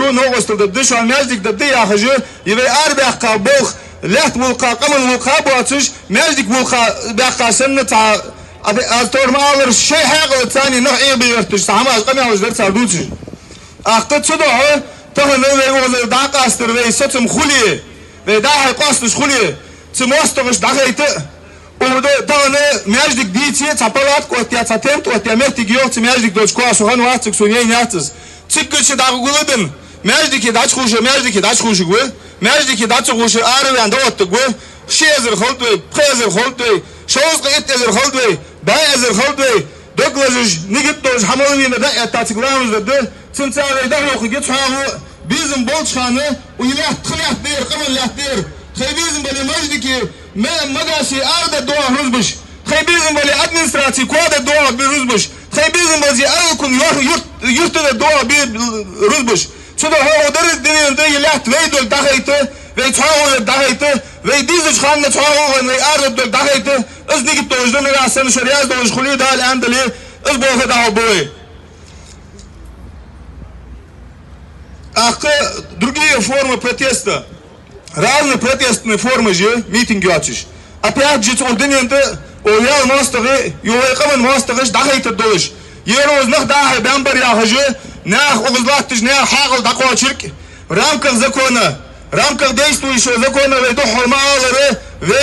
şu noğusturdu. Dış an meclik dedi yaxıcı. Ve arbaqqa boğ. Leht vulqa, qamın vulqa bu atış. Meclik vulqa baqasını ta az torma alır şey haqı tani noh iyi bir yırtış. Sama az qamı alır sarduç. Aqta çıdı ha. Tahını ve o da qastır ve satım xuli. Ve daha qastış xuli. Tmostogış dağaytı. Orada tahını meclik diye çapalat kotiya çatent kotiya mehtik yok meclik doçko soğan vaxtık sonye yatız. Çıkışı dağı guludun. Mecliki daç kuşu mecliki daç kuşu gü. Mecliki daç kuşu arıyan da ottu gü. Şezer holdu, prezer holdu. Şozga etzer holdu. Bayzer holdu. Döklejüş nigit doş hamalıyına da etatiklamız dedi. Çınçağıyda yok git hağı. Bizim bolçanı uylah tılah der, qamallah der. Bizim böyle mecliki magasi arda doğa ruzbuş. Bizim böyle administrasi kuada doğa bir ruzbuş. Bizim böyle arıkun yurtta doğa bir ruzbuş. Şurada o deriz denildi ilah veydol dağaytı ve çoğu dağaytı ve diziş kanla çoğu ve arda dağaytı. Az nigit dojdan rasını şuriyaz doj xuli dal andali az boğa da boy. Akı другие формы протеста. Разные протестные формы же митинги açış. Опять же он дененде oyal mostagı yoyqamın mostagı dağaytı doluş. Yeroz nah dahi bambar yaxıcı nah oğuzlattış nah haqıl daqoçirk. В рамках закона, в рамках действующего закона ve dohurmaları ve